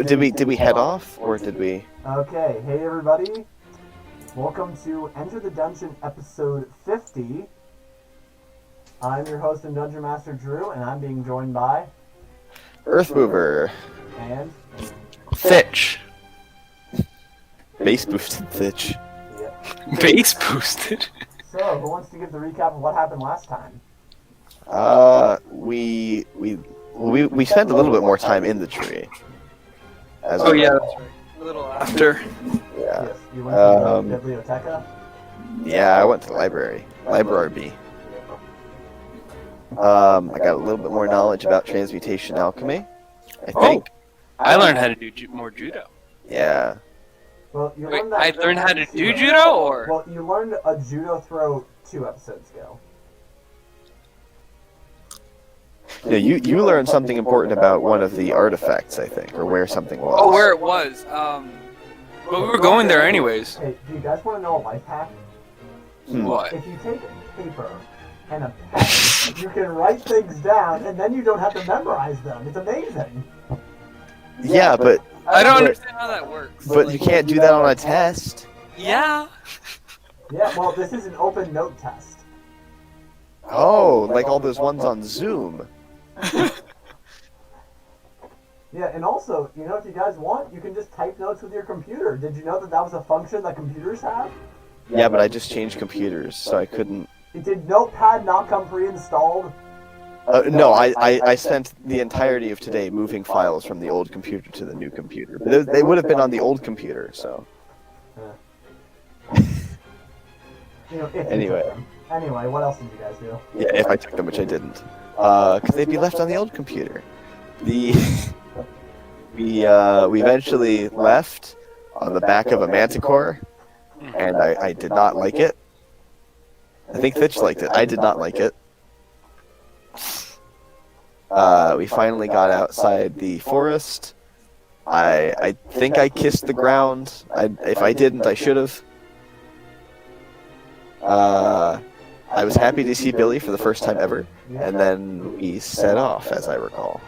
Did we head off or did we? Okay, hey everybody. Welcome to Enter the Dungeon episode 50. I'm your host and Dungeon Master Drew, and I'm being joined by Earthmover. and Thitch. Base boosted Thitch. yeah. Base boosted. So, who wants to give the recap of what happened last time? We spent a little bit more time in the tree. Oh yeah, that's right. A little after. Yeah. Yes, you went to the biblioteca. Yeah, I went to the library. Library. I got a little bit more knowledge about transmutation alchemy. I think. I learned how to do more judo. Yeah. Well, you Wait, learned that. I learned how to do judo, or? Well, you learned a judo throw 2 episodes ago. Yeah, you learned something important about one of the artifacts, I think, or where something was. Oh, where it was. But we were going there anyways. Hey, do you guys want to know a life hack? What? If you take paper and a pen, you can write things down, and then you don't have to memorize them. It's amazing. Yeah, but I don't understand how that works. but you can't do that on a test. Yeah. Yeah, well, this is an open note test. Oh, like all those ones on Zoom. Yeah, and also, you know, if you guys want, you can just type notes with your computer. Did you know that that was a function that computers have? Yeah, but I just changed computers, so I couldn't. Did Notepad not come pre-installed? No, I spent the entirety of today moving files from the old computer to the new computer. But they would have been on the old computer, so. You know, if you Anyway. took them. Anyway, what else did you guys do? Yeah, if I took them, which I didn't. Because they'd be left on the old computer. We eventually left on the back of a manticore, and I did not like it. I think Thitch liked it. I did not like it. We finally got outside the forest. I think I kissed the ground. If I didn't, I should have. I was happy to see Billy for the first time ever, and then we set off, as I recall.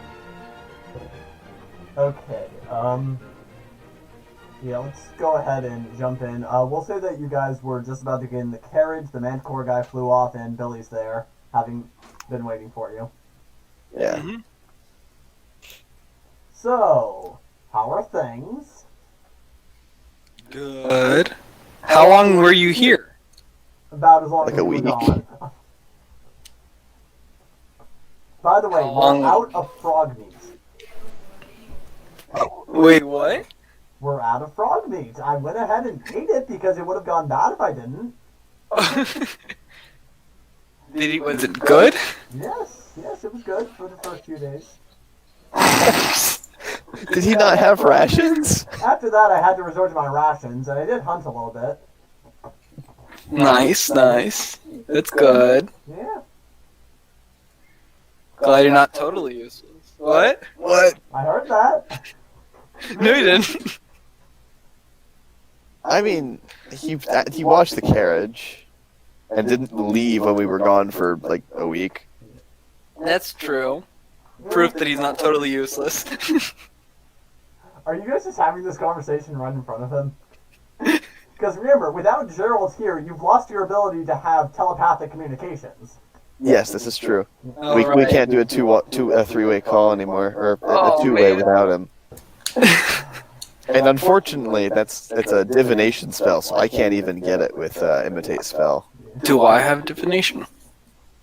Okay, yeah, let's go ahead and jump in. We'll say that you guys were just about to get in the carriage, the Manticore guy flew off, and Billy's there, having been waiting for you. Yeah. Mm-hmm. So, how are things? Good. How long were you here? About as long Like as a you were week. gone. By the way, How long- we're out of frog meat. Wait, what? We're out of frog meat. I went ahead and ate it because it would have gone bad if I didn't. Was it good? Yes, it was good for the first few days. Did he not have rations? After that, I had to resort to my rations, and I did hunt a little bit. Nice. That's good. Yeah, Glad you're not totally useless. What? What? I heard that. No, you didn't. I mean, he watched the carriage, and didn't leave when we were gone for like a week. That's true. Proof that he's not totally useless. Are you guys just having this conversation right in front of him? Because remember, without Gerald here, you've lost your ability to have telepathic communications. Yes, this is true. All We right. can't do a three-way call anymore, or Oh, a two-way man. without him. And unfortunately, it's a divination spell, so I can't even get it with imitate spell. Do I have divination?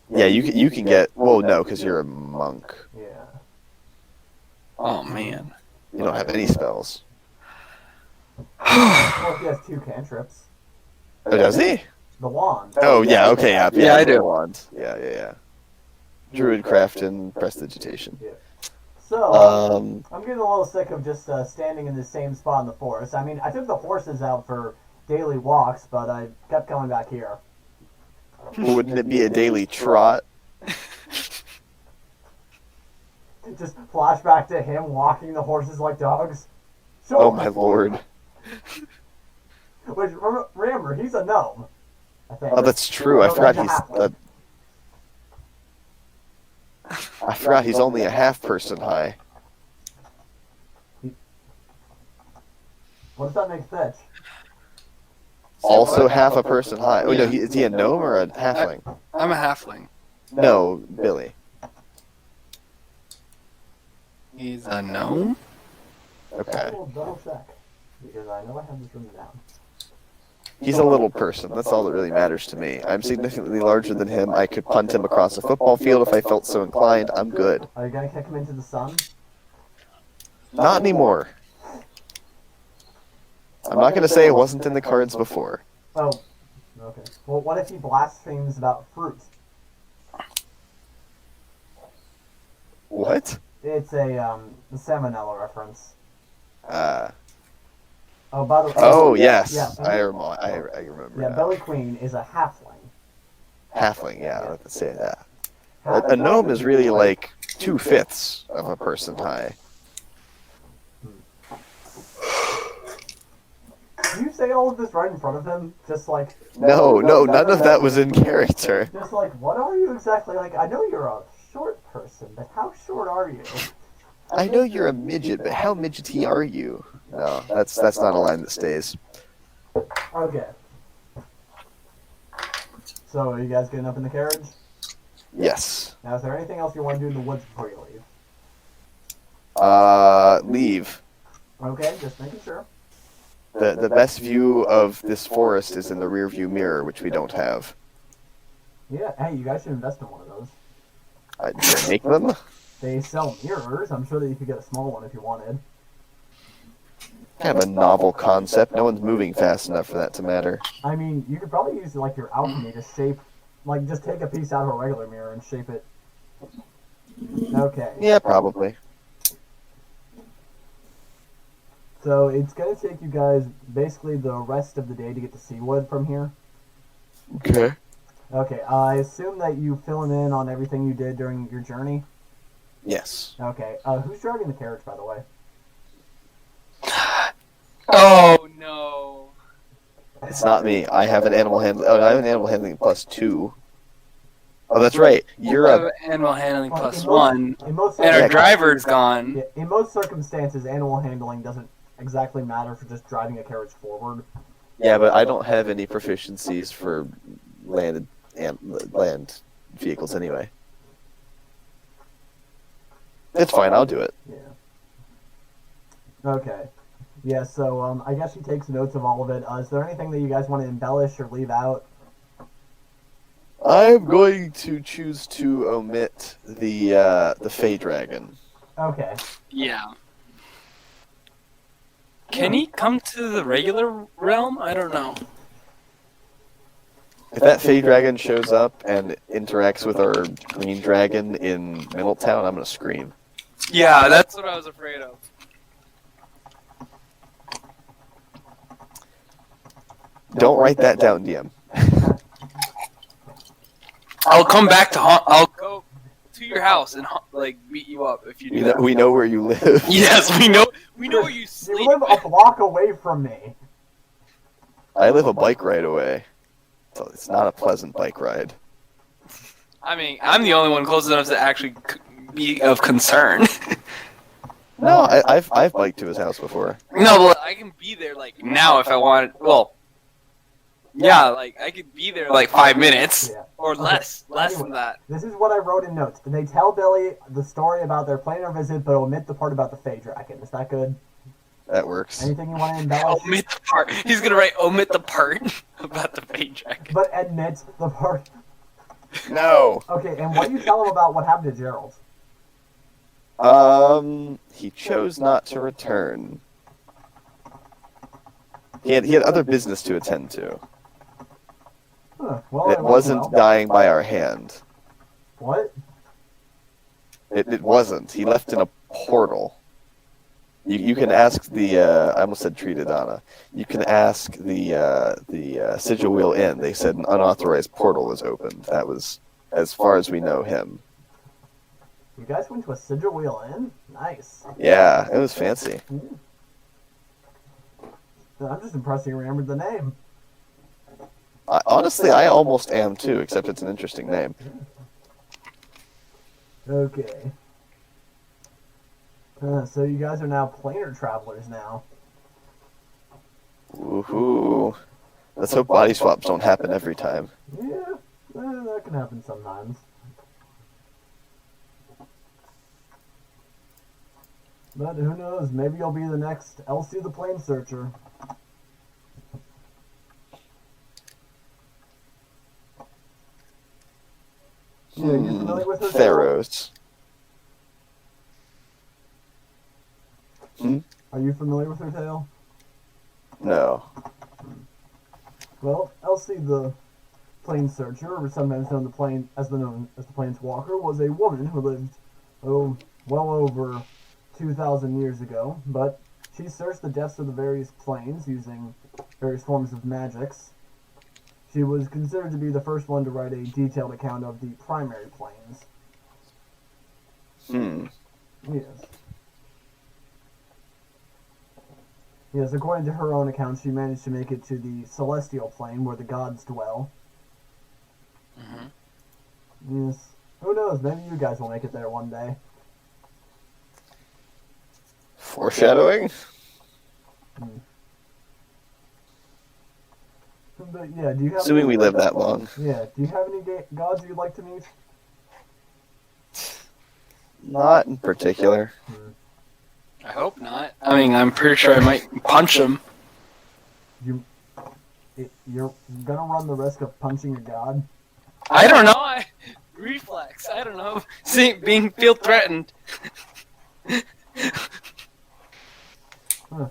Yeah, you can get. Well, no, because you're a monk. Yeah. Oh man. You don't have any spells. Well, he has 2 cantrips. Oh, does he? The wand. Oh, yeah. Okay, yeah. Yeah, I do. Wand. Yeah. Druidcraft and prestidigitation. So, Um, I'm getting a little sick of just standing in the same spot in the forest. I mean, I took the horses out for daily walks, but I kept coming back here. wouldn't it be a daily trot? Just flashback to him walking the horses like dogs. So, Oh my lord. Which, remember, he's a gnome. I think. Oh, that's true. I forgot he's only a half person high. What does that make Thitch? Also half a person high. Oh no, Yeah. is he a gnome or a halfling? I'm a halfling. No, Billy. He's a gnome? I Okay. will double check because I know I have this written down. He's a little person. That's all that really matters to me. I'm significantly larger than him. I could punt him across a football field if I felt so inclined. I'm good. Are you gonna kick him into the sun? Not anymore. I'm not going to say it wasn't in the cards before. Oh, okay. Well, what if he blasphemes about fruit? What? It's a salmonella reference. Uh, Oh, by the way. oh, yes. Yeah. I remember Yeah, now. Belly Queen is a halfling. Halfling, yeah, let's say that. How A gnome is really like 2/5 of a person high. Do you say all of this right in front of him? Just like... No, none of that was in character. Just like, what are you exactly? Like, I know you're a short person, but how short are you? I know you're a midget, but how midgety are you? No, that's not a line that stays. Okay. So, are you guys getting up in the carriage? Yes. Now, is there anything else you want to do in the woods before you leave? Leave. Okay, just making sure. The best view of this forest is in the rear view mirror, which we don't have. Yeah, hey, you guys should invest in one of those. Do I make them? They sell mirrors. I'm sure that you could get a small one if you wanted. Kind of a novel concept. No one's moving fast enough for that to matter. I mean, you could probably use like your alchemy to shape, like just take a piece out of a regular mirror and shape it. Okay. Yeah, probably. So it's gonna take you guys basically the rest of the day to get to Seawood from here. Okay. Okay, I assume that you fill him in on everything you did during your journey. Yes. Okay, who's driving the carriage, by the way? Oh no. It's not me. I have an animal handling. Oh, I have an animal handling +2. Oh, that's right. You're I have a. animal handling Well, plus in most- one, In most and our Yeah. driver's gone. Yeah, in most circumstances, animal handling doesn't exactly matter for just driving a carriage forward. Yeah, but I don't have any proficiencies for land vehicles anyway. It's fine. I'll do it. Yeah. Okay. Yeah, so I guess she takes notes of all of it. Is there anything that you guys want to embellish or leave out? I'm going to choose to omit the Fey Dragon. Okay. Yeah. Can he come to the regular realm? I don't know. If that Fey Dragon shows up and interacts with our Green Dragon in Middletown, I'm gonna scream. Yeah, that's what I was afraid of. Don't write that down, DM. I'll come back to I'll go to your house and like beat you up if you do that. We know where you live. Yes, we know where you You sleep. live a block away from me. I live a bike ride away, so it's not a pleasant bike ride. I mean, I'm the only one close enough to actually be of concern. No, I've biked to his house before. No, but I can be there like now if I wanted. Well, yeah, like I could be there like 5 minutes Yeah. or less than that. This is what I wrote in notes. They tell Billy the story about their planning their visit, but omit the part about the Fey Dragon. Is that good? That works. Anything you want to embellish? Omit the part. He's gonna write omit the part about the Fey Dragon. But admit the part. No. Okay, and what do you tell him about what happened to Gerald? He chose not to return. He had other business to attend to. Huh. Well, It wasn't dying by our hand. What? It wasn't. He left in a portal. You can ask the I almost said Tridadana. You can ask the Sigil Wheel Inn. They said an unauthorized portal was opened. That was as far as we know him. You guys went to a Sigil Wheel Inn? Nice. Yeah, it was fancy. I'm just impressed you remembered the name. Honestly, I almost am too, except it's an interesting name. Okay. So you guys are now planar travelers now. Woohoo! Let's hope body swaps don't happen every time. Yeah, that can happen sometimes. But who knows? Maybe you'll be the next Elsie the Plane Searcher. Yeah, you familiar with her tale? Pharaohs. Are you familiar with her tale? No. Well, Elsie the Plane Searcher, or sometimes known as the Planeswalker, was a woman who lived, well over 2,000 years ago, but she searched the depths of the various planes using various forms of magics. She was considered to be the first one to write a detailed account of the primary planes. Yes. Yes, according to her own account, she managed to make it to the celestial plane where the gods dwell. Yes. Who knows? Maybe you guys will make it there one day. Foreshadowing? But yeah, do you have Assuming we live that long. Yeah, do you have any gods you'd like to meet? Not in particular. I hope not. I mean, I'm pretty sure I might punch him. You're gonna run the risk of punching a god? I don't know. Reflex. I don't know. Feel threatened. Huh.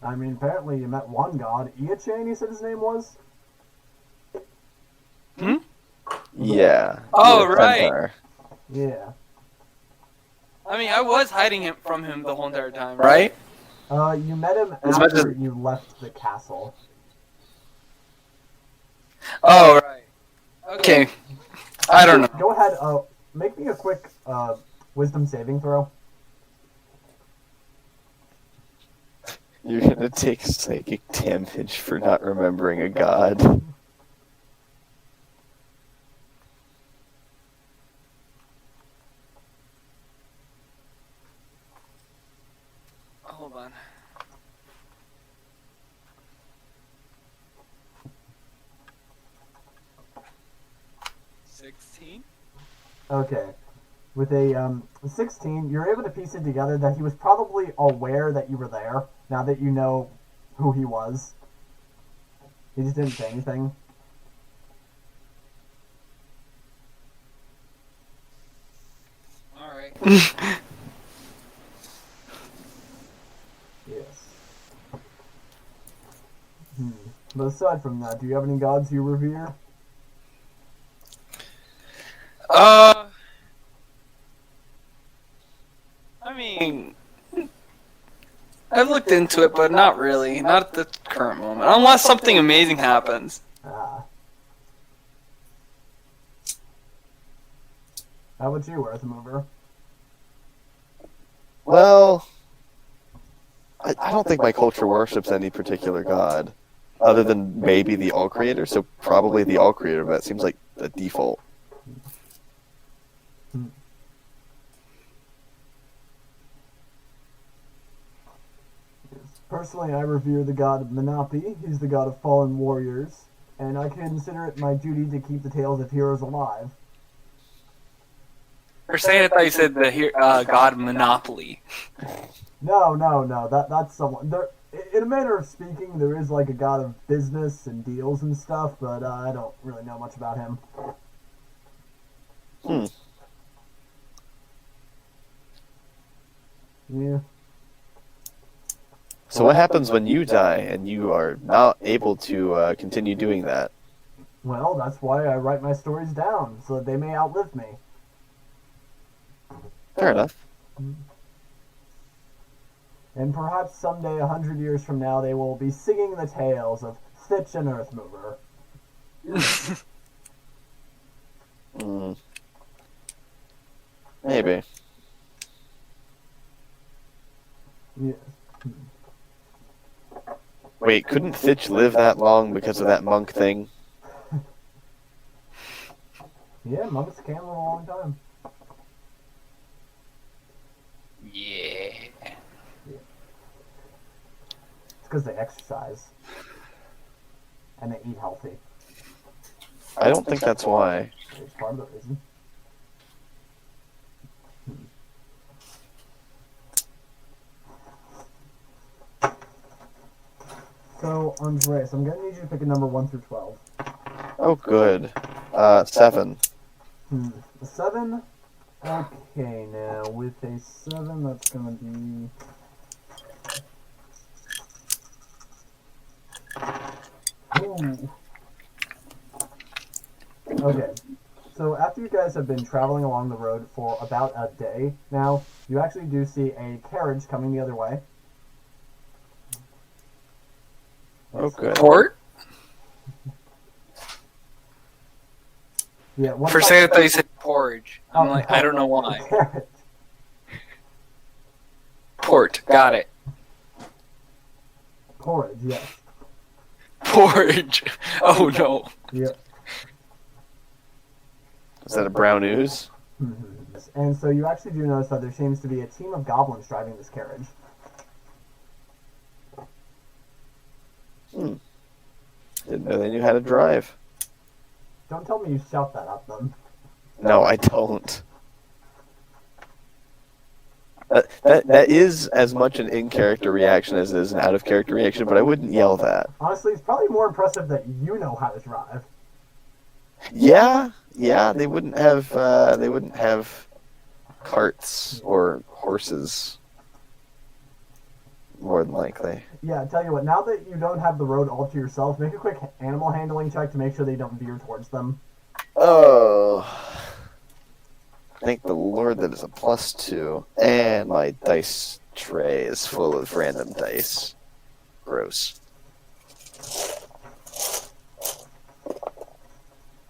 I mean, apparently you met one god. Iachan, you said his name was? Yeah. Oh, the right. centaur. Yeah. I mean, I was hiding it from him the whole entire time, right? You met him As much after as- you left the castle. Oh, right. Okay. I don't know. Go ahead, make me a quick, wisdom saving throw. You're gonna take psychic damage for not remembering a god. Hold on. Okay. With a 16, you're able to piece it together that he was probably aware that you were there, now that you know who he was. He just didn't say anything. Alright. Yes. But aside from that, do you have any gods you revere? I mean, I've looked into it, but not really. Not at the current moment. Unless something amazing happens. Ah. How about you, Earthmover? Well, I don't think my culture worships any particular god, other than maybe the All Creator. So probably the All Creator, but that seems like the default. Personally, I revere the god of Manapi. He's the god of fallen warriors, and I consider it my duty to keep the tales of heroes alive. For a second, I thought you said the god Monopoly. No, that's someone. There, in a manner of speaking, there is like a god of business and deals and stuff, but I don't really know much about him. Yeah. So what happens when you die and you are not able to continue doing that? Well, that's why I write my stories down, so that they may outlive me. Fair enough. And perhaps someday, 100 years from now, they will be singing the tales of Thitch and Earthmover. Maybe. Yes. Wait, couldn't Thitch live that long because of that monk thing? Yeah, monks can live a long time. Yeah. It's because they exercise. And they eat healthy. I don't think that's why. It's part of the reason. So, Andreas, I'm going to need you to pick a number 1 through 12. Oh, good. 7. 7? Okay, now, with a 7, that's going to be... Ooh. Okay, so after you guys have been traveling along the road for about a day now, you actually do see a carriage coming the other way. Oh, good. Port? Yeah, For a second I thought you said porridge. I'm like, I don't know why. Carriage. Port, got it. Porridge, yes. Porridge. Oh no. Yep. Is that a brown ooze? And so you actually do notice that there seems to be a team of goblins driving this carriage. Didn't know they knew how to drive. Don't tell me you shout that at them. No, I don't. That is as much an in-character reaction as it is an out-of-character reaction, but I wouldn't yell that. Honestly, it's probably more impressive that you know how to drive. Yeah, they wouldn't have carts or horses, more than likely. Yeah, I tell you what, now that you don't have the road all to yourself, make a quick animal handling check to make sure they don't veer towards them. Oh, thank the Lord that is a +2, and my dice tray is full of random dice. Gross.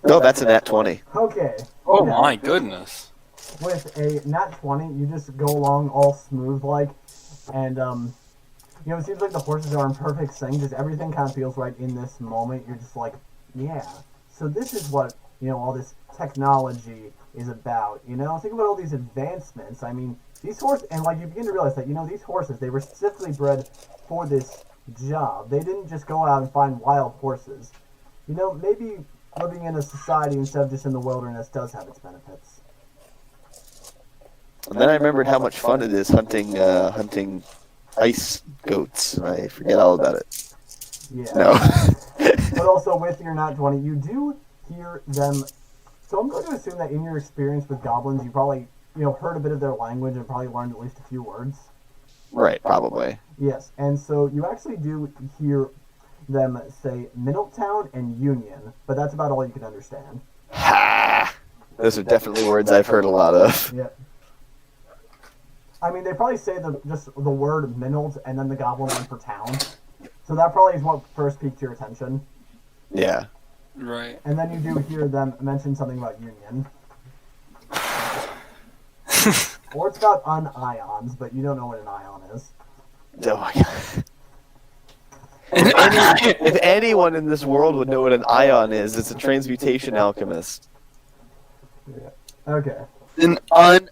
No, that's a nat 20. Okay. Oh Yeah. my goodness. With a nat 20, you just go along all smooth like, and it seems like the horses are in perfect sync. Just everything kind of feels right in this moment. You're just like, yeah. So this is what all this technology is about. Think about all these advancements. I mean, these horses, and like you begin to realize that these horses, they were specifically bred for this job. They didn't just go out and find wild horses. Maybe living in a society instead of just in the wilderness does have its benefits. And then I remembered how much fun it is hunting ice goats. I forget all about it. Yeah. No. But also with your nat 20, you do hear them. So I'm going to assume that in your experience with goblins, you probably heard a bit of their language and probably learned at least a few words. Right, probably. Yes, and so you actually do hear them say Middletown and Union, but that's about all you can understand. Ha! Those are definitely words I've heard a lot of. Yeah. I mean, they probably say just the word Minnald and then the goblin one for town. So that probably is what first piqued your attention. Yeah. Right. And then you do hear them mention something about Union. Or it's about unions, but you don't know what an ion is. Oh my god. If anyone in this world would know what an ion is, it's a transmutation alchemist. Yeah. Okay. An union.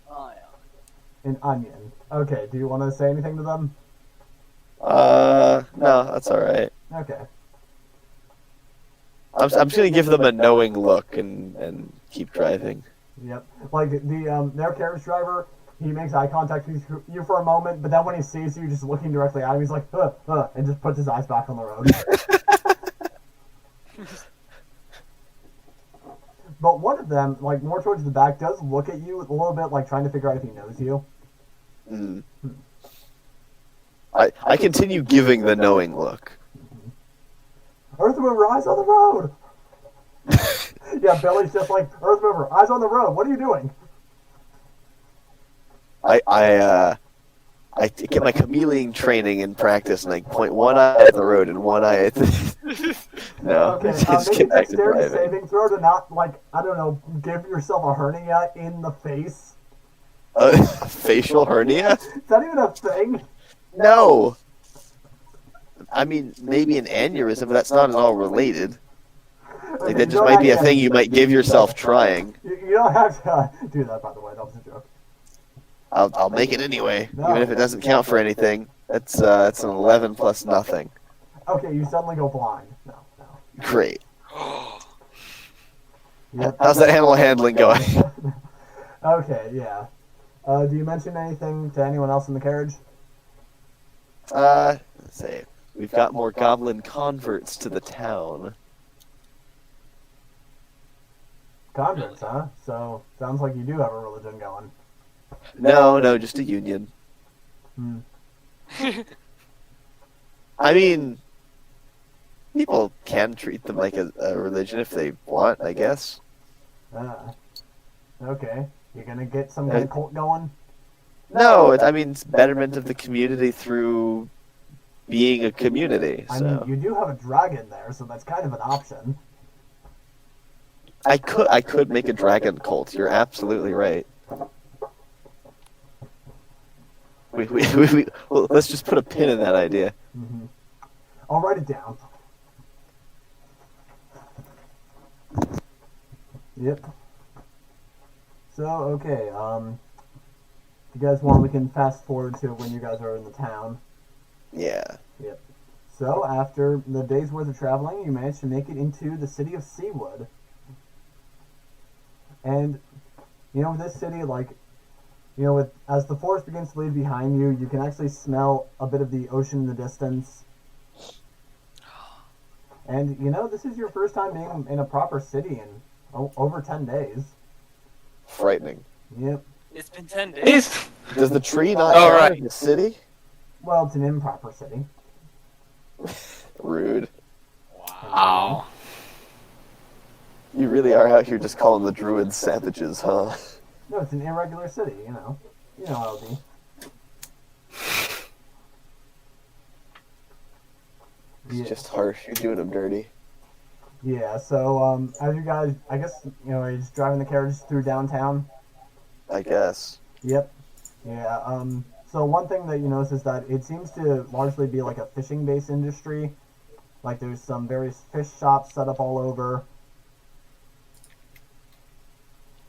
An onion. Okay, do you want to say anything to them? No, that's alright. Okay. I'm just gonna give them a knowing look and keep driving. Yep. Like, their carriage driver, he makes eye contact with you for a moment, but then when he sees you just looking directly at him, he's like, and just puts his eyes back on the road. But one of them, like, more towards the back, does look at you a little bit, like, trying to figure out if he knows you. Mm. I continue giving the knowing look. Earthmover, eyes on the road! Yeah, Billy's just like, Earthmover, eyes on the road, what are you doing? I get my chameleon training in practice and I point one eye at the road and one eye at the... No, Okay, just make get a back to dexterity driving. saving throw to not, like, I don't know, give yourself a hernia in the face. Facial hernia? Is that even a thing? No! I mean, maybe an aneurysm, but that's not at all related. Like, that just might be a thing you might give yourself trying. You don't have to do that, by the way. That was a joke. I'll make it anyway, No. even if it doesn't count for anything. That's an 11 plus nothing. Okay, you suddenly go blind. No. Great. Yep. How's that animal handling going? Okay, yeah. Do you mention anything to anyone else in the carriage? Let's see. We've got more goblin converts to the town. Converts, huh? So, sounds like you do have a religion going. No, just a union. Hmm. I mean, people can treat them like a religion if they want, I guess. Ah. Okay. You gonna get some kind of cult going? No, I mean, it's betterment of the community through being a community. I mean, So you do have a dragon there, so that's kind of an option. I could make a dragon cult. You're absolutely right. Well, let's just put a pin in that idea. Mm-hmm. I'll write it down. Yep. So, okay, if you guys want, we can fast forward to when you guys are in the town. Yeah. Yep. So, after the day's worth of traveling, you managed to make it into the city of Seawood. And, you know, this city, like, you know, as the forest begins to leave behind you, you can actually smell a bit of the ocean in the distance. And, you know, this is your first time being in a proper city in over 10 days. Frightening. Yep. It's been 10 days. Does the tree not Oh, count right. in the city? Well, it's an improper city. Rude. Wow. You really are out here just calling the druids savages, huh? No, it's an irregular city, you know. You know how it'll be. It's just harsh. You're doing them dirty. Yeah, so, as you guys, I guess, you know, you're just driving the carriage through downtown. I guess. Yep. Yeah, so one thing that you notice is that it seems to largely be like a fishing-based industry. Like, there's some various fish shops set up all over.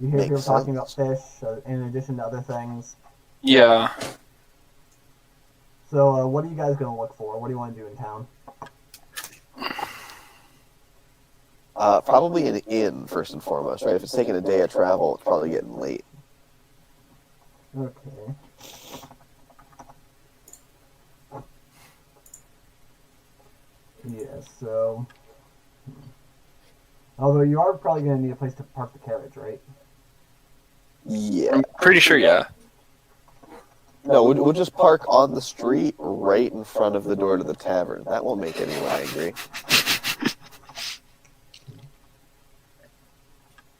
You hear Makes people talking about sense. fish, in addition to other things. Yeah. So, what are you guys going to look for? What do you want to do in town? Probably an inn, first and foremost, right? If it's taking a day of travel, it's probably getting late. Okay. Yeah, so... Although you are probably going to need a place to park the carriage, right? Yeah. I'm pretty sure, yeah. No, we'll just park on the street right in front of the door to the tavern. That won't make anyone angry.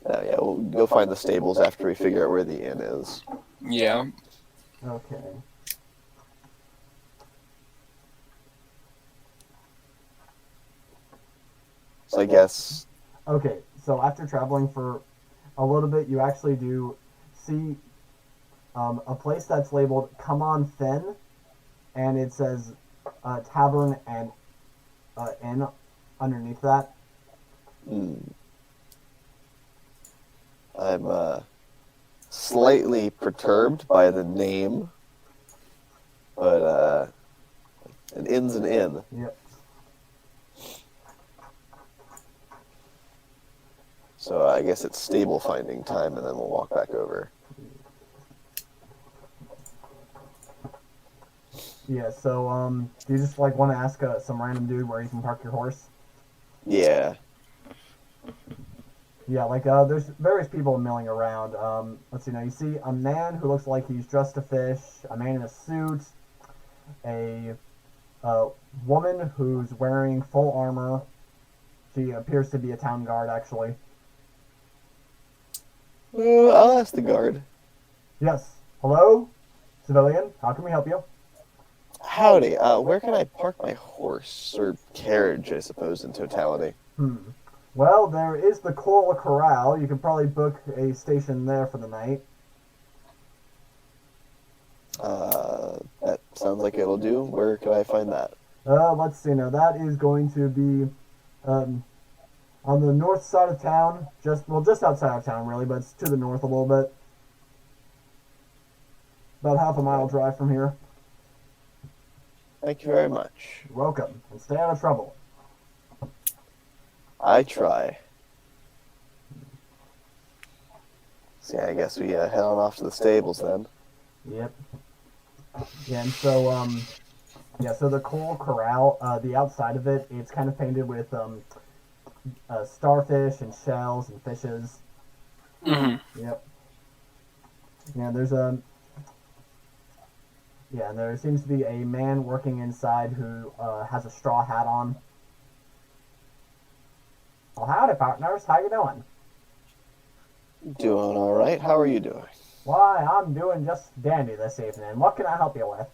Yeah, we'll go find the stables after we figure out where the inn is. Yeah. Okay. So I guess... Okay, so after traveling for a little bit, you actually do see a place that's labeled "Come on, Phin," and it says tavern and inn underneath that. I'm slightly perturbed by the name, but an inn's an inn. Yep. So I guess it's stable finding time, and then we'll walk back over. Yeah. So do you just like want to ask some random dude where you can park your horse? Yeah. Yeah, like there's various people milling around. Let's see now. You see a man who looks like he's dressed to fish, a man in a suit, a woman who's wearing full armor. She appears to be a town guard, actually. I'll ask the guard. Yes. Hello, civilian. How can we help you? Howdy. Where can I park my horse or carriage? I suppose in totality. Well, there is the Coral Corral. You can probably book a station there for the night. That sounds like it'll do. Where can I find that? Let's see now. That is going to be on the north side of town. Just outside of town, really, but it's to the north a little bit. About half a mile drive from here. Thank you very much. You're welcome, and stay out of trouble. I try. So yeah, I guess we head on off to the stables then. Yep. Yeah, and so, so the coal corral, the outside of it, it's kind of painted with, starfish and shells and fishes. Mm-hmm. Yep. Yeah, and there seems to be a man working inside who has a straw hat on. Well, howdy, partners. How you doing? Doing all right. How are you doing? Why, I'm doing just dandy this evening. What can I help you with?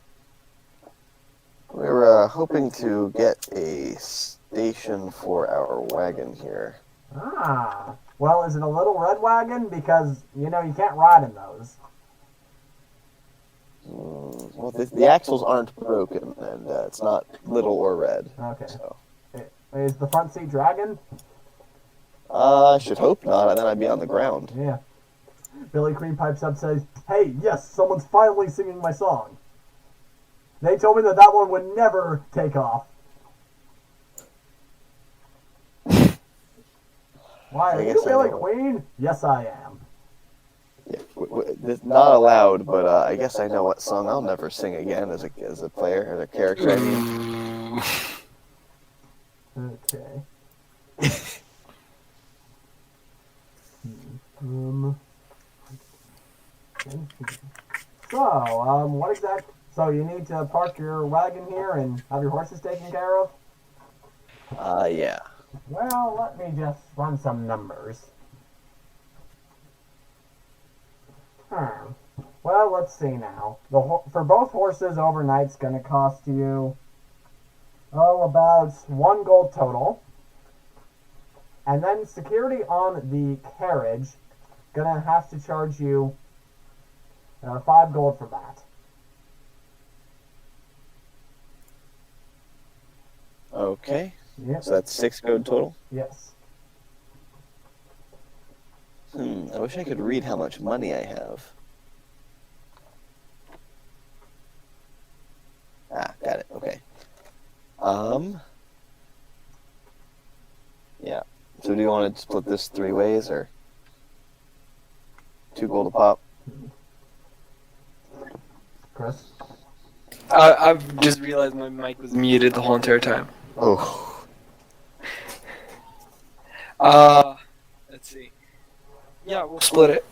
We're hoping to get a station for our wagon here. Ah. Well, is it a little red wagon? Because, you can't ride in those. Well, the axles aren't broken, and it's not little or red. Okay. So. Is the front seat dragging? I should hope not, and then I'd be on the ground. Yeah. Billy Cream pipes up, says, "Hey, yes, someone's finally singing my song. They told me that one would never take off." Why, are you Billy Queen? Yes, I am. Yeah, it's not allowed, but I guess I know what song I'll never sing again as a player, as a character. I mean. Okay. What exactly? So you need to park your wagon here and have your horses taken care of? Yeah. Well, let me just run some numbers. Well, let's see now. For both horses, overnight's going to cost you, about 1 gold total. And then security on the carriage, going to have to charge you 5 gold for that. Okay. Yep. So that's 6 gold total? Yes. I wish I could read how much money I have. Got it. Okay. Yeah. So do you want to split this 3 ways, or 2 gold a pop? Chris? I've just realized my mic was muted the whole entire time. Oh. Let's see. Yeah, we'll split it.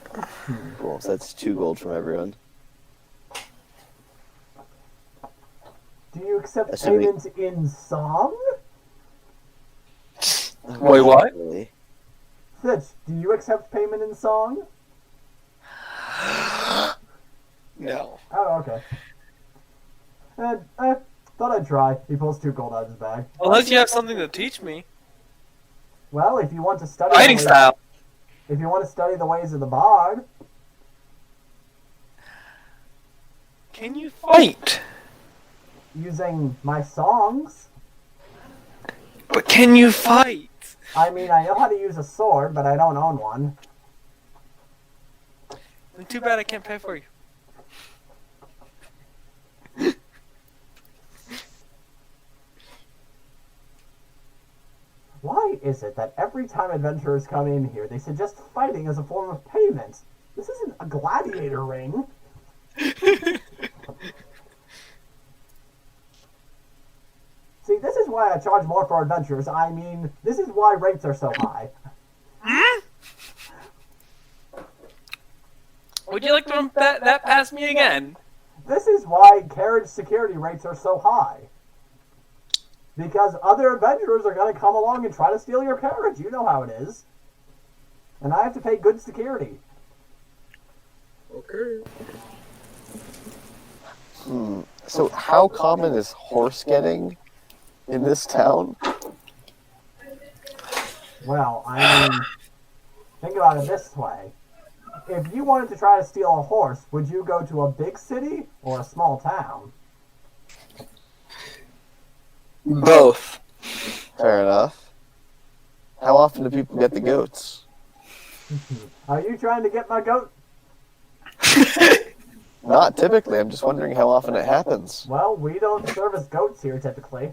Cool. So that's 2 gold from everyone. Do you accept Assuming... payment in song? Wait, what? Really? Thitch, do you accept payment in song? No. Oh, okay. Thought I'd try. He pulls 2 gold out of his bag. Unless you have something to teach me. Well, if you want to study Fighting style. If you want to study the ways of the bard. Can you fight? Using my songs. But can you fight? I mean, I know how to use a sword, but I don't own one. Then too bad I can't pay for you. Why is it that every time adventurers come in here, they suggest fighting as a form of payment? This isn't a gladiator ring. See, this is why I charge more for adventurers. I mean, this is why rates are so high. Would you like to run that past me again? This is why carriage security rates are so high. Because other adventurers are going to come along and try to steal your carriage. You know how it is. And I have to pay good security. Okay. So how common is horse getting in this town? Well, I mean, think about it this way. If you wanted to try to steal a horse, would you go to a big city or a small town? Both. Fair enough. How often do people get the goats? Are you trying to get my goat? Not typically. I'm just wondering how often it happens. Well, we don't service goats here typically.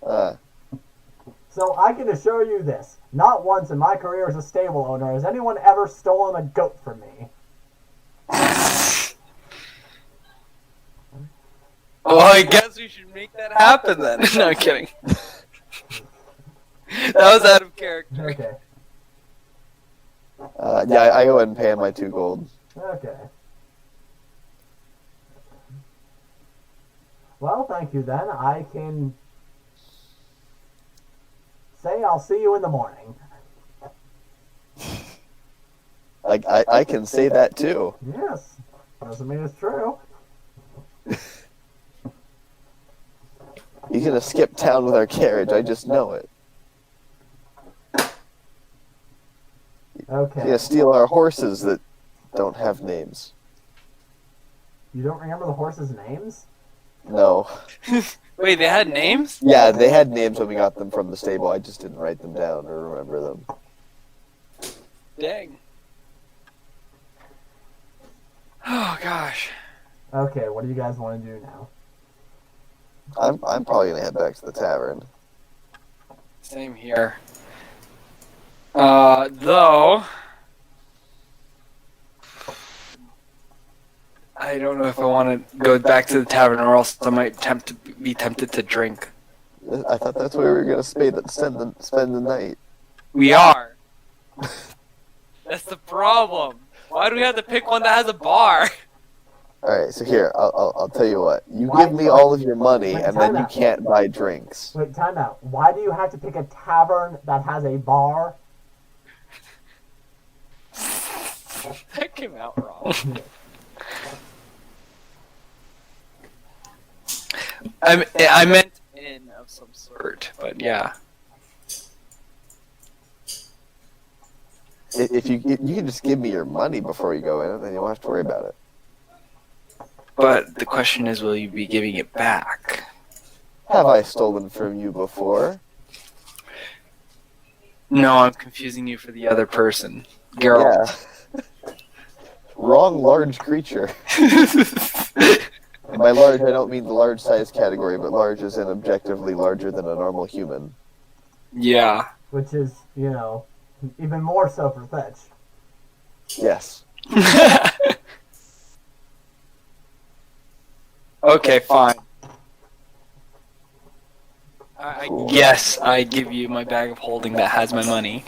Uh, So I can assure you this. Not once in my career as a stable owner has anyone ever stolen a goat from me. Well, I guess we should make that happen then. No, I'm kidding. That was out of character. Okay. yeah, I go ahead and pay him my 2 gold. Okay. Well, thank you then. I can say I'll see you in the morning. I can say that too. Yes. Doesn't mean it's true. He's gonna skip town with our carriage. I just know it. He's Okay. gonna steal our horses that don't have names. You don't remember the horses' names? No. Wait, they had names? Yeah, they had names when we got them from the stable. I just didn't write them down or remember them. Dang. Oh gosh. Okay, what do you guys want to do now? I'm probably gonna head back to the tavern. Same here. Though I don't know if I want to go back to the tavern, or else I might be tempted to drink. I thought that's where we were gonna spend the night. We are. That's the problem. Why do we have to pick one that has a bar? Alright, so here, I'll tell you what. You Why- give me all of your money, Wait, and time then you out. can't buy drinks. Wait, time out. Why do you have to pick a tavern that has a bar? That came out wrong. I meant inn of some sort, but yeah. If you can just give me your money before you go in, and then you won't have to worry about it. But the question is, will you be giving it back? Have I stolen from you before? No, I'm confusing you for the other person. Geralt. Yeah. Wrong large creature. And by large, I don't mean the large size category, but large as in objectively larger than a normal human. Yeah. Which is, you know, even more so for Thitch. Yes. Okay, fine. I guess I give you my bag of holding that has my money.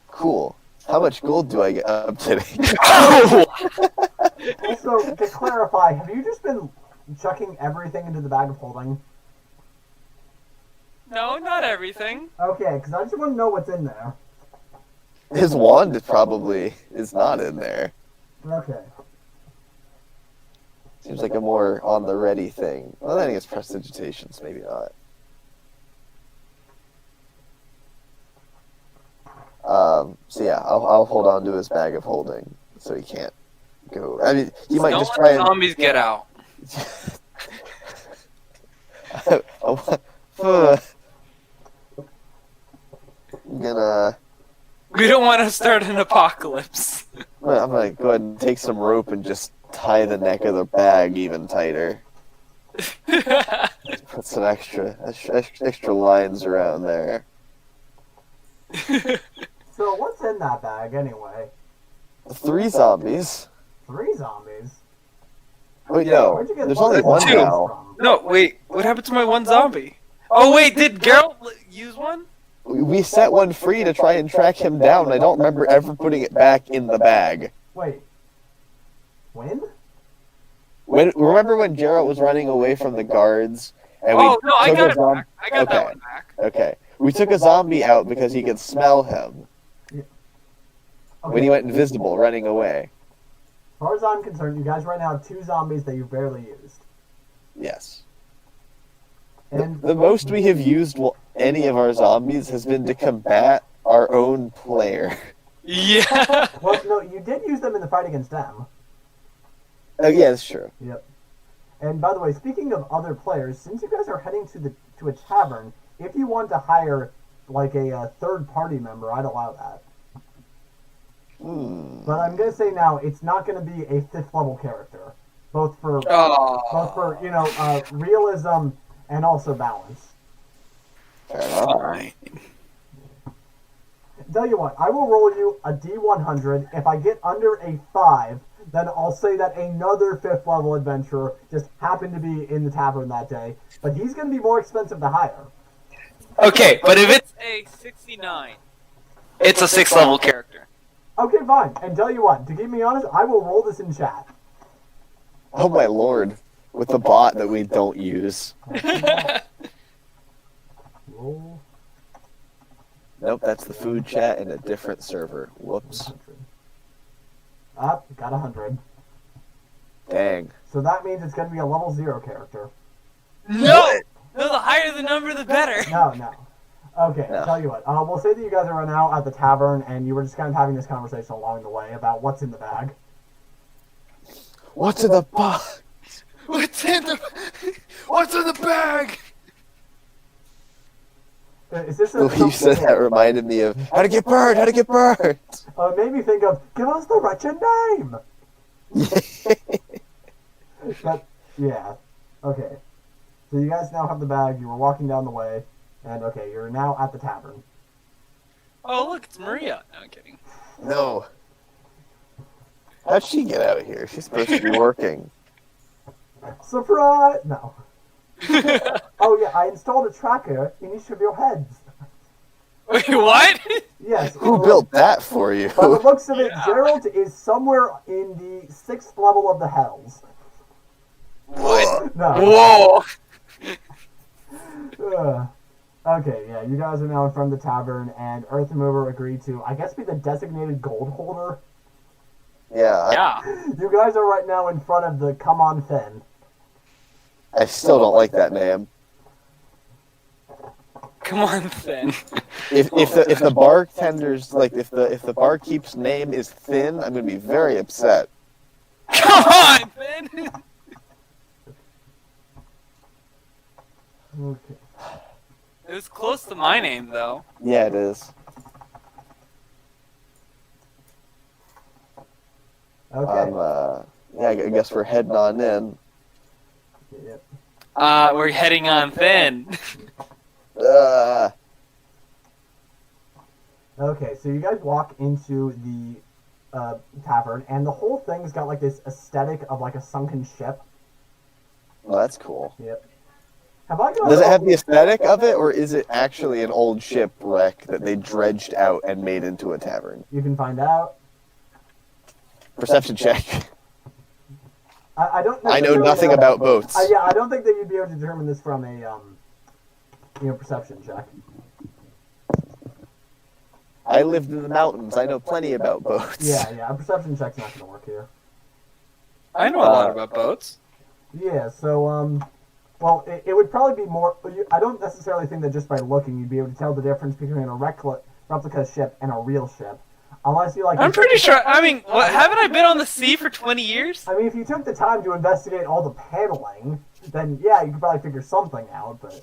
Cool. How much gold do I get? I'm kidding. Also, to clarify, have you just been chucking everything into the bag of holding? No, not everything. Okay, because I just want to know what's in there. His wand probably is not in there. Okay. Seems like a more on the ready thing. Well, I think it's prestidigitations, maybe not. So yeah, I'll hold on to his bag of holding so he can't go. I mean, he might Don't just let try the and. zombies get out. I'm gonna. We don't want to start an apocalypse. I'm gonna go ahead and take some rope and just tie the neck of the bag even tighter. Put some extra lines around there. So what's in that bag anyway? 3 zombies. 3 zombies? Wait, no. Where'd you get There's all only these one zombies now. from? No, wait. What happened to my one zombie? Oh, wait. Did Geralt use one? We set one free to try and track him down. I don't remember ever putting it back in the bag. Wait. When? Remember when Geralt was running away from the guards? And we Oh, no, I took got a it back. I got that one back. Okay. We took a zombie out because he could smell him Okay. when he went invisible running away. As far as I'm concerned, you guys right now have 2 zombies that you barely used. Yes. And The most we have used any of our zombies has been to combat our own player. Yeah. well, no, you did use them in the fight against them. Oh, yeah, that's true. Yep. And by the way, speaking of other players, since you guys are heading to a tavern, if you want to hire like a third party member, I'd allow that. But I'm gonna say now it's not gonna be a 5th level character, both for Oh. realism and also balance. Fair enough. Fine. Tell you what, I will roll you a D100. If I get under a 5, then I'll say that another 5th level adventurer just happened to be in the tavern that day. But he's going to be more expensive to hire. Okay, but if it's a 69, it's a 6th level character. Okay, fine. And tell you what, to keep me honest, I will roll this in chat. Oh my lord. With the bot that we don't use. Roll. Nope, that's the food chat in a different server. Whoops. Got 100. Dang. So that means it's going to be a level 0 character. No! No, the higher the number, the better. No. Okay, No. tell you what. We'll say that you guys are now at the tavern, and you were just kind of having this conversation along the way about what's in the bag. What's in the box? What's in the bag? Is this The way you said that reminded me of how to get burned. It made me think of, give us the wretched name! But, yeah. Okay. So you guys now have the bag, you were walking down the way, and okay, you're now at the tavern. Oh, look, it's Maria. No, I'm kidding. No. How'd she get out of here? She's supposed to be working. Surprise! No. Oh yeah, I installed a tracker in each of your heads. Wait, what? Yes. Who built that for you? By the looks of it, Yeah. Gerald is somewhere in the 6th level of the hells. What? No. Whoa! Okay, yeah, you guys are now in front of the tavern, and Earth Mover agreed to, I guess, be the designated gold holder. Yeah, Yeah. You guys are right now in front of the Come On Phin. I still don't like that name. Come on, Phin. If the bartender's like if the barkeep's name is Thin, I'm gonna be very upset. Come on, Phin. Okay. It was close to my name, though. Yeah, it is. Okay. Yeah, I guess we're heading on in. Yep. We're heading on Phin. Okay, so you guys walk into the tavern, and the whole thing's got like this aesthetic of like a sunken ship. Well, that's cool. Yep. Have I got Does it have the aesthetic of it, or is it actually an old shipwreck that they dredged out and made into a tavern? You can find out. Perception check. I don't. I know nothing about boats. Yeah, I don't think that you'd be able to determine this from a perception check. I lived in the mountains. I know plenty about boats. Yeah, a perception check's not gonna work here. I know a lot about boats. Yeah, so well, it would probably be more. I don't necessarily think that just by looking you'd be able to tell the difference between a replica ship and a real ship, unless you like. I'm pretty sure. I mean, haven't I been on the sea for 20 years? I mean, if you took the time to investigate all the paneling, then yeah, you could probably figure something out. But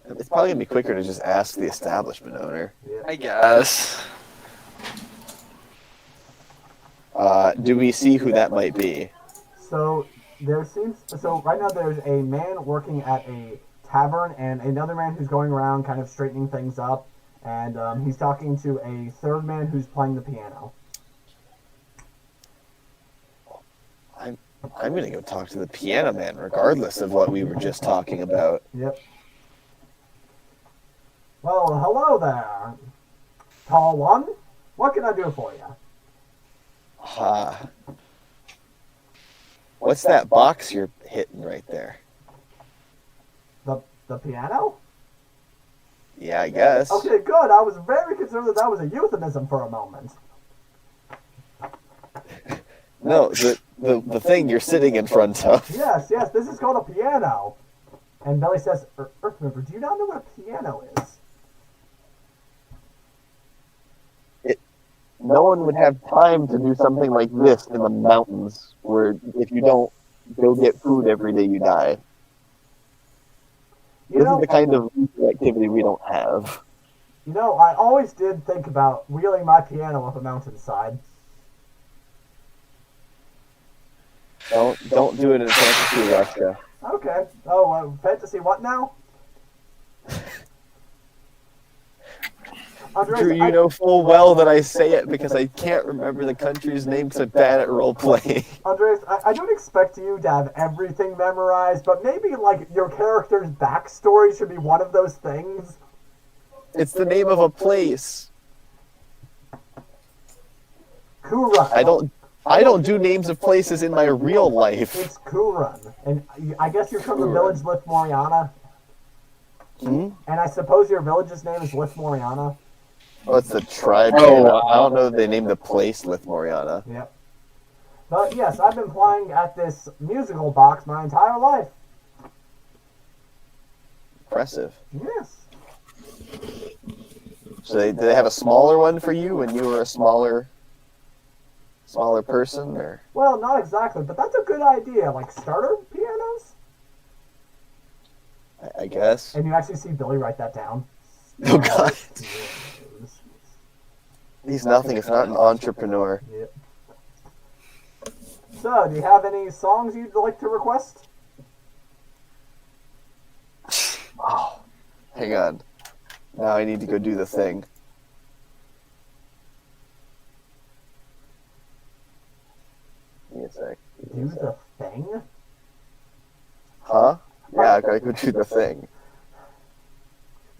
It's probably gonna be quicker to just ask the establishment owner. yeah. I guess. Do we see who that might be? So right now there's a man working at a tavern and another man who's going around kind of straightening things up, and he's talking to a third man who's playing the piano. I'm gonna go talk to the piano man, regardless of what we were just talking about. Yep. Well, hello there, tall one. What can I do for you? What's that box you're hitting right there? The piano? Yeah, I guess. Okay, good. I was very concerned that was a euphemism for a moment. No, the thing you're sitting in front of. Yes, this is called a piano. And Belly says, Earthmover, do you not know what a piano is? No one would have time to do something like this in the mountains, where if you don't go get food every day, you die. You This know, is the kind of activity we don't have. You know, I always did think about wheeling my piano up a mountainside. Don't do it in fantasy Russia. Okay. Oh, fantasy what now? Andres, Drew, you know full well that I say it because I can't remember the country's name because I'm bad at role playing. Andres, I don't expect you to have everything memorized, but maybe, like, your character's backstory should be one of those things. It's the name of a place. Kuran. I don't do names of places in my real life. It's Kuran. And I guess you're from the village Lithmoriana. Hmm? And I suppose your village's name is Lithmoriana. Oh, it's the tribe Oh, name. wow. I don't know if they named the place Lithmoriana. Yep. But yes, I've been playing at this musical box my entire life. Impressive. Yes. So did they have a smaller one for you when you were a smaller person, or? Well, not exactly, but that's a good idea. Like starter pianos? I guess. And you actually see Billy write that down. Oh God. He's nothing. It's not an entrepreneur. Yep. So, do you have any songs you'd like to request? Oh, hang on. Now I need to go do the thing. Give me a sec. Do the thing? Huh? Yeah, I gotta go do the thing.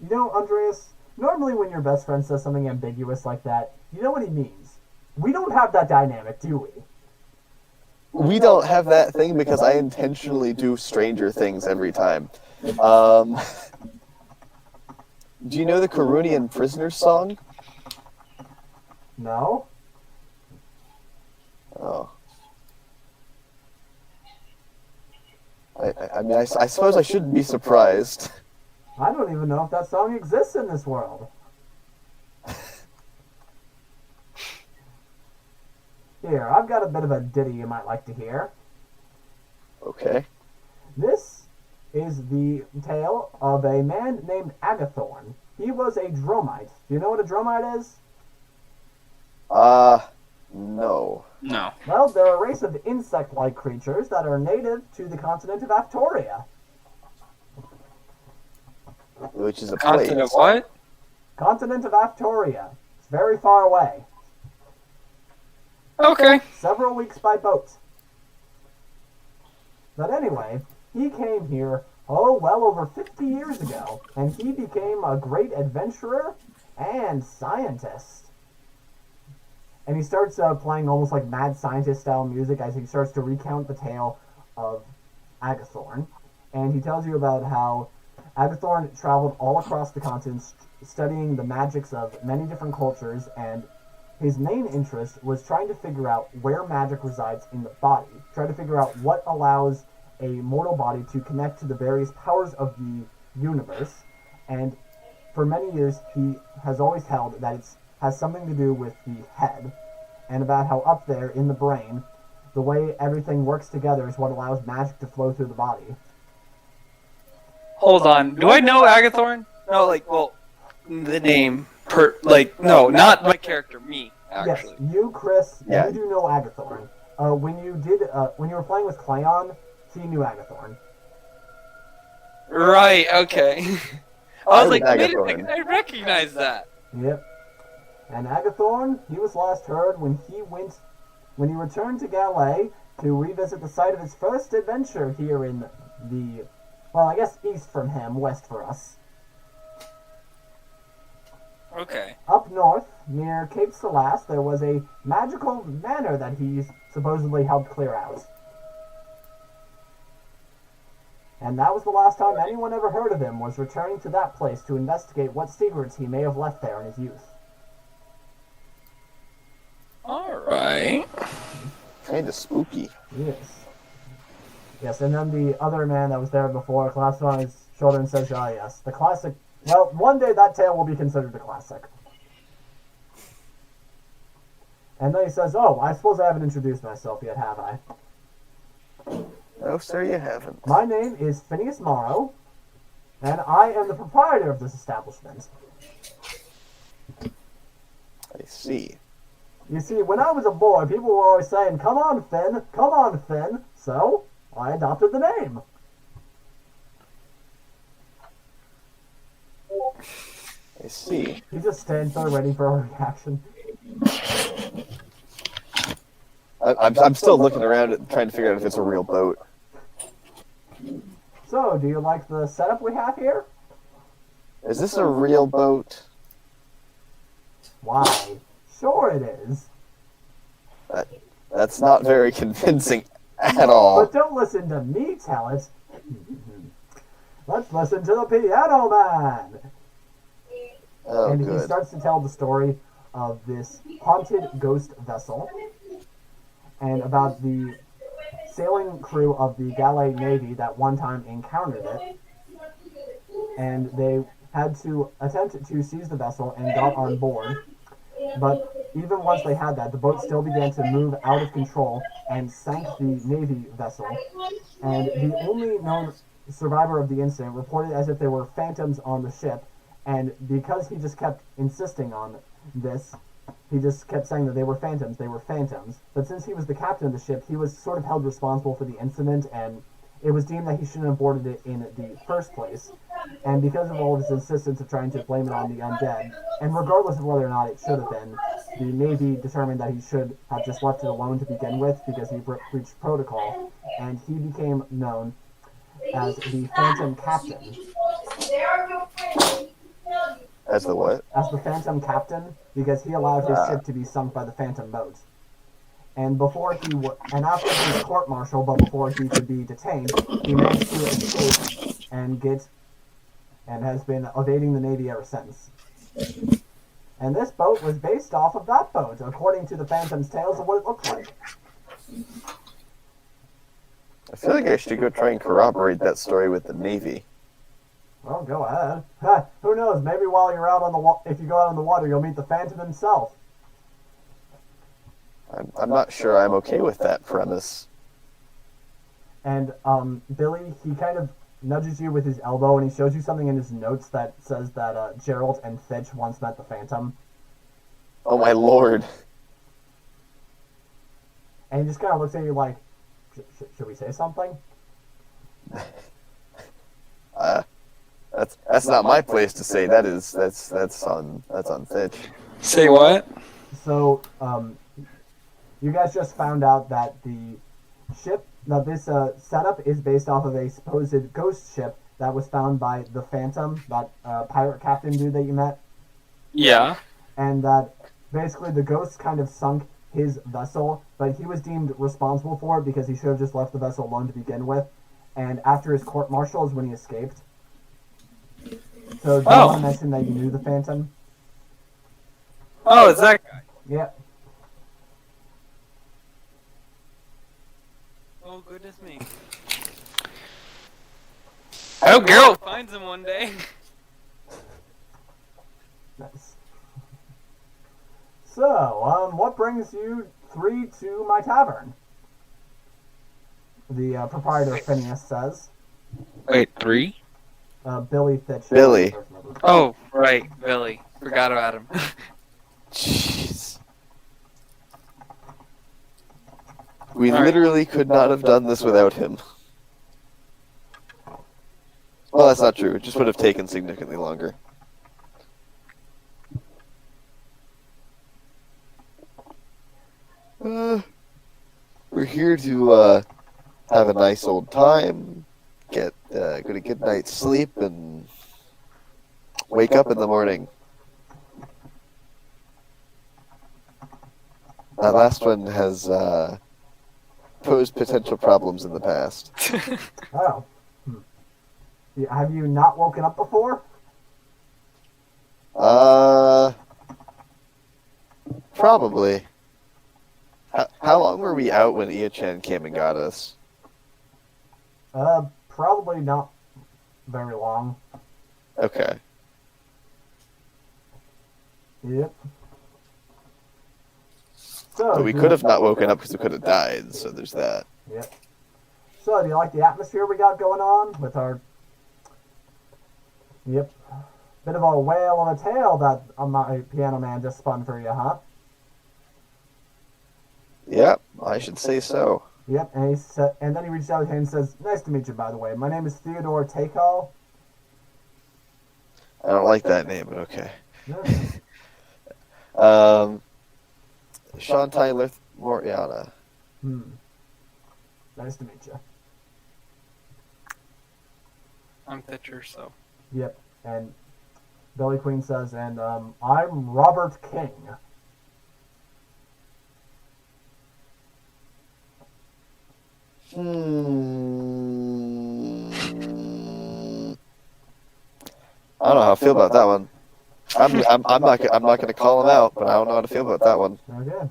You know, Andreas, normally when your best friend says something ambiguous like that, you know what he means. We don't have that dynamic, do we? We don't have that thing because I intentionally do Stranger Things every time. Do you know the Karunian Prisoners song? No? Oh. I mean, I suppose I shouldn't be surprised. I don't even know if that song exists in this world. Here, I've got a bit of a ditty you might like to hear. Okay. This is the tale of a man named Agathorn. He was a dromite. Do you know what a dromite is? No. No. Well, they're a race of insect-like creatures that are native to the continent of Aftoria. Which is a place. Continent of what? Continent of Aftoria. It's very far away. Okay. Several weeks by boat. But anyway, he came here, well over 50 years ago, and he became a great adventurer and scientist. And he starts playing almost like mad scientist style music as he starts to recount the tale of Agathorn. And he tells you about how Agathorn traveled all across the continent studying the magics of many different cultures, and his main interest was trying to figure out where magic resides in the body. Try to figure out what allows a mortal body to connect to the various powers of the universe. And for many years, he has always held that it has something to do with the head, and about how up there in the brain, the way everything works together is what allows magic to flow through the body. Hold on. Do I know Agathorn? No, like, well, the name. No, not my character. Me, actually. Yes, you, Chris, Yeah. you do know Agathorn. When you were playing with Cleon, he knew Agathorn. Right. Okay. I was like, wait a Agathorn. second. I recognize that. Yep. And Agathorn, he was last heard when he returned to Galay to revisit the site of his first adventure here in the, well, I guess east from him, west for us. Okay. Up north, near Cape Salas, there was a magical manor that he supposedly helped clear out. And that was the last time anyone ever heard of him, was returning to that place to investigate what secrets he may have left there in his youth. Alright. Kinda spooky. Yes. Yes, and then the other man that was there before claps on his shoulder and says, "Ah, yes, the classic." Well, one day that tale will be considered a classic. And then he says, "Oh, I suppose I haven't introduced myself yet, have I? No, sir, you haven't. My name is Phineas Morrow, and I am the proprietor of this establishment." I see. You see, when I was a boy, people were always saying, "Come on, Phin! Come on, Phin!" So, I adopted the name. I see. He just stands there waiting for a reaction. I'm still looking around at trying to figure out if it's a real boat. So, do you like the setup we have here? Is this a real boat? Why? Sure it is. That's not very convincing at all. But don't listen to me tell it. Let's listen to the Piano Man. Oh, And he good. starts to tell the story of this haunted ghost vessel and about the sailing crew of the Galate Navy that one time encountered it. And they had to attempt to seize the vessel and got on board. But even once they had that, the boat still began to move out of control and sank the Navy vessel. And the only known survivor of the incident reported as if there were phantoms on the ship. And because he just kept insisting on this, he just kept saying that they were phantoms, they were phantoms. But since he was the captain of the ship, he was sort of held responsible for the incident, and it was deemed that he shouldn't have boarded it in the first place. And because of all of his insistence of trying to blame it on the undead, and regardless of whether or not it should have been, the Navy determined that he should have just left it alone to begin with because he breached protocol, and he became known as the Phantom Captain. As the what? As the Phantom Captain, because he allowed his ship to be sunk by the Phantom boat. And after his court-martial, but before he could be detained, he managed to escape and has been evading the Navy ever since. And this boat was based off of that boat, according to the Phantom's tales of what it looked like. I feel like I should go try and corroborate that story with the Navy. Well, go ahead. Who knows? Maybe while you're out on if you go out on the water, you'll meet the Phantom himself. I'm not sure I'm okay with that premise. And Billy, he kind of nudges you with his elbow, and he shows you something in his notes that says that Gerald and Thitch once met the Phantom. Oh my lord. And he just kind of looks at you like, should we say something? That's not my place to say. That's on Thitch. Say what? So, you guys just found out that this setup is based off of a supposed ghost ship that was found by the Phantom, that pirate captain dude that you met. Yeah. And that basically the ghost kind of sunk his vessel, but he was deemed responsible for it because he should have just left the vessel alone to begin with. And after his court-martial is when he escaped. So, do you want to mention that you knew the Phantom? Oh, it's that guy. Yeah. Oh, goodness me. I hope Geralt finds him one day. Nice. So, what brings you three to my tavern? The proprietor Phineas says. Wait, 3? Billy Thitch. Billy. Oh, right, Billy. Forgot about him. Jeez. We literally could not have done this without him. Well, that's not true. It just would have taken significantly longer. We're here to have a nice old time, get a good night's sleep, and wake up in the morning. That last one has posed potential problems in the past. Oh. Have you not woken up before? Probably. How long were we out when Ia-chan came and got us? Probably not very long. Okay. Yep. So, But we could have not woken up because we could have died, so there's that. Yep. So, do you like the atmosphere we got going on with our... Yep. Bit of a whale of a tale that my piano man just spun for you, huh? Yep, I should say so. Yep, and then he reached out to him and says, "Nice to meet you, by the way. My name is Theodore Takal." I don't like that name, but okay. No. Sean Tyler Moriana. Nice to meet you. I'm Thitcher, so. Yep, and Billy Queen says, and I'm Robert King. I don't know how I feel about that one. I'm not going to call him out, but I don't know how to feel about that one. Okay.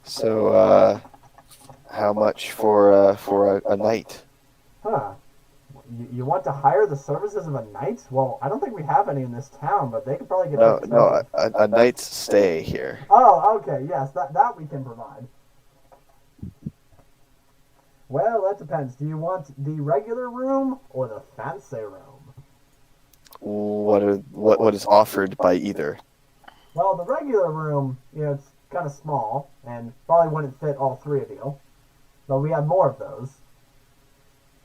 So, how much for a night? Huh. You want to hire the services of a knight? Well, I don't think we have any in this town, but they could probably get... No, a night's stay here. Oh, okay, yes, that we can provide. Well, that depends. Do you want the regular room or the fancy room? What is offered by either? Well, the regular room, it's kind of small, and probably wouldn't fit all three of you. But we have more of those.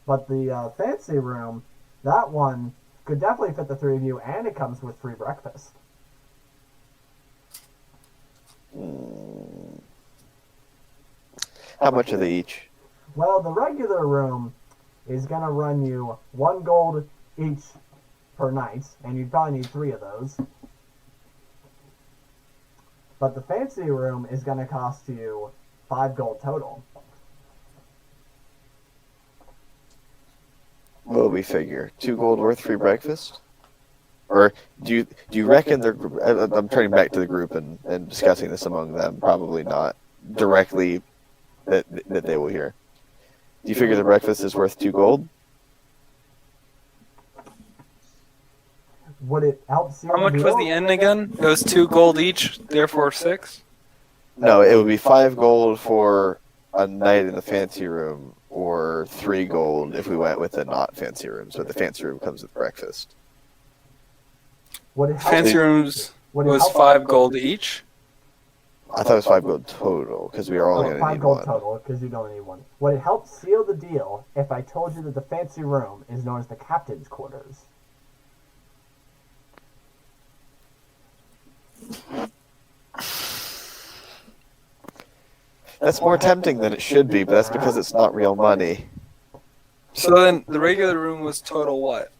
But the fancy room, that one could definitely fit the three of you, and it comes with free breakfast. How much are they each? Well, the regular room is going to run you 1 gold each per night, and you'd probably need 3 of those. But the fancy room is going to cost you 5 gold total. What do we figure? 2 gold worth free breakfast? Or do you reckon they're... I'm turning back to the group and discussing this among them. Probably not directly that they will hear. Do you figure the breakfast is worth 2 gold? Would it help seal How much was the inn again? It was 2 gold each, therefore 6? No, it would be 5 gold for a night in the fancy room, or 3 gold if we went with the not fancy rooms, but the fancy room comes with breakfast. Would it help, Fancy rooms would it was help- 5 gold each. I thought it was 5 gold total, because we are only going to 5 need gold 1. total, because you'd only need 1. Would it help seal the deal if I told you that the fancy room is known as the captain's quarters? That's more tempting than it should be, but that's because it's not real money. So then the regular room was total what?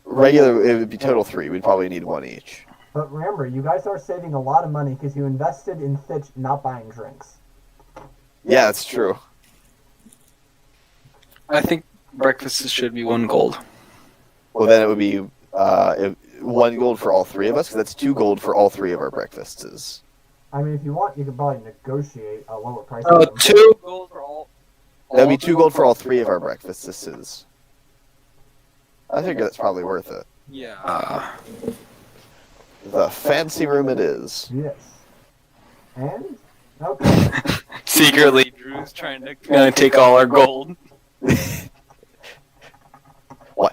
Regular, it would be total 3. We'd probably need 1 each. But remember, you guys are saving a lot of money because you invested in Thitch not buying drinks. Yeah, that's true. I think breakfast should be 1 gold. Well, then it would be 1 gold for all 3 of us, because that's 2 gold for all 3 of our breakfasts. I mean, if you want, you could probably negotiate a lower price. Oh, with them. 2 gold for all. That would be 2 gold for all 3 of our breakfasts. I think that's probably worth it. Yeah. The fancy room it is. Yes. And? Okay. Secretly, Drew's trying to take all our gold.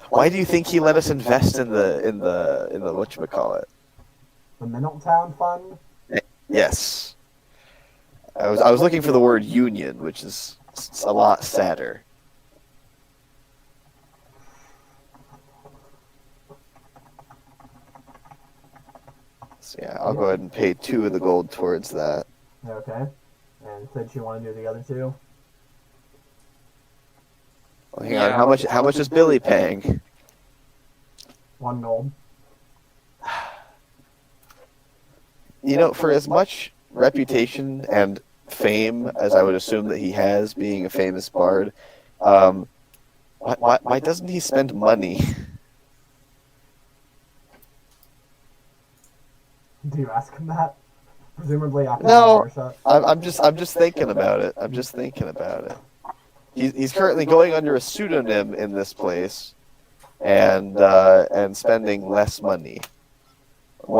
Why do you think he let us invest in the whatchamacallit? The Middletown Fund? Yes. I was looking for the word union, which is a lot sadder. So yeah, I'll go ahead and pay 2 of the gold towards that. Okay. And Thitch, you want to do the other 2? Well, hang on, how much is Billy paying? 1 gold. You know, for as much reputation and fame as I would assume that he has, being a famous bard, why doesn't he spend money? Do you ask him that? Presumably after No, the shot. I'm just thinking about it. I'm just thinking about it. He's currently going under a pseudonym in this place, and spending less money. I'm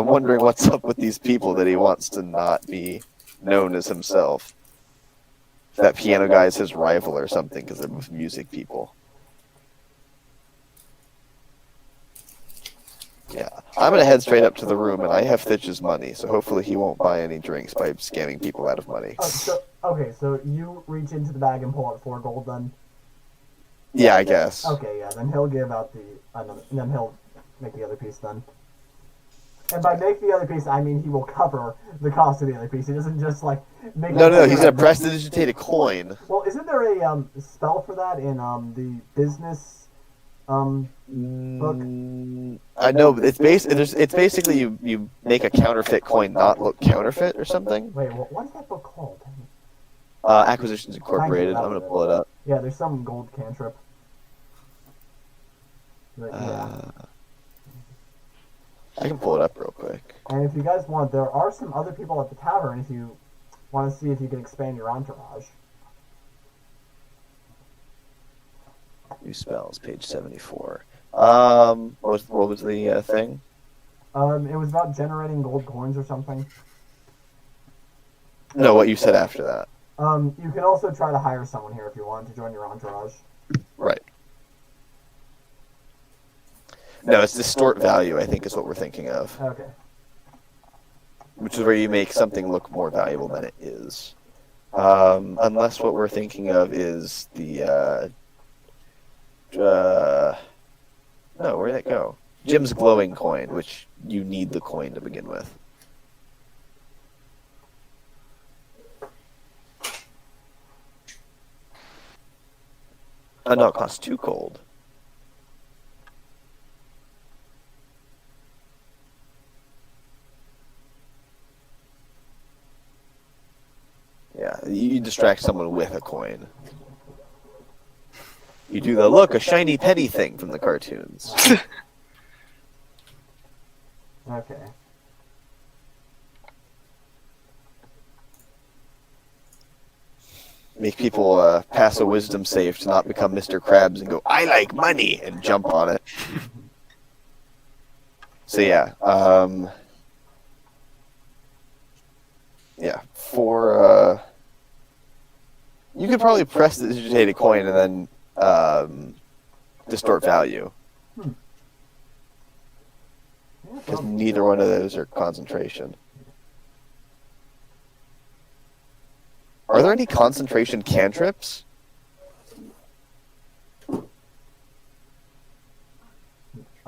wondering what's up with these people that he wants to not be known as himself. that piano guy is his rival or something because they're both music people. Yeah, I'm gonna head straight up to the room, and I have Thitch's money, so hopefully he won't buy any drinks by scamming people out of money. So you reach into the bag and pull out 4 gold then? Yeah, I guess. Okay, yeah, then he'll give out and then he'll make the other piece then. And by make the other piece, I mean he will cover the cost of the other piece. He doesn't just like make. No, he's gonna prestidigitate a coin. Well, isn't there a spell for that in the business book? I know, but it's basically you make a counterfeit coin not look counterfeit or something. Wait, what is that book called? Acquisitions Incorporated. I'm gonna pull it up. Yeah, there's some gold cantrip. But, yeah. I can pull it up real quick. And if you guys want, there are some other people at the tavern if you want to see if you can expand your entourage. New spells, page 74. What was the thing? It was about generating gold coins or something. No, what you said after that. You can also try to hire someone here if you want to join your entourage. Right. No, it's distort value, I think is what we're thinking of. Okay. Which is where you make something look more valuable than it is. Unless what we're thinking of is the, no, where'd that go? Jim's glowing coin, which you need the coin to begin with. No, it costs 2 gold. Yeah, you distract someone with a coin. You do the look, a shiny penny thing from the cartoons. Okay. Make people pass a wisdom save to not become Mr. Krabs and go, I like money, and jump on it. So yeah, for you could probably prestidigitate a coin and then distort value. Because neither one of those are concentration. Are there any concentration cantrips? I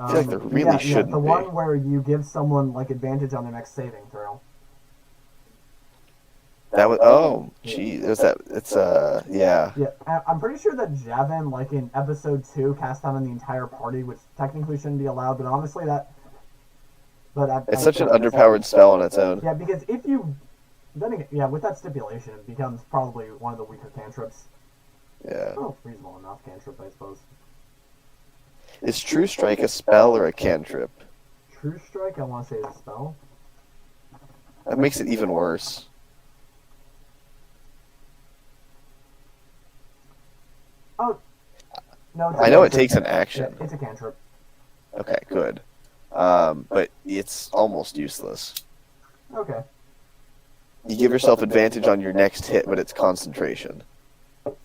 feel like there really shouldn't the be. one where you give someone like advantage on their next saving throw. That was geez, there's that. It's yeah. Yeah, I'm pretty sure that Javin, like in episode 2, cast down on the entire party, which technically shouldn't be allowed. But honestly, it's such an underpowered spell on its own. Yeah, because if you then again, yeah, with that stipulation, it becomes probably one of the weaker cantrips. Yeah. Oh, reasonable enough cantrip, I suppose. Is True Strike a spell or a cantrip? True Strike, I want to say, is a spell. That makes it even worse. Oh, no. I know it takes an action. Yeah, it's a cantrip. Okay, good. But it's almost useless. Okay. You give yourself advantage on your next hit, but it's concentration. Yep.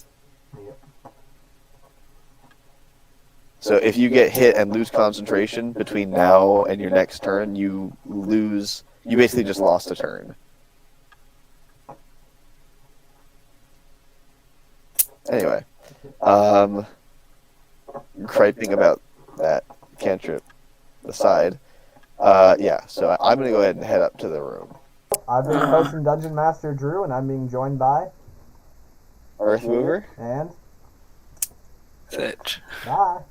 So if you get hit and lose concentration between now and your next turn, you basically just lost a turn. Anyway, griping about that cantrip aside, yeah, so I'm going to go ahead and head up to the room. I've been host and dungeon master Drew, and I'm being joined by Earthmover and Thitch. bye.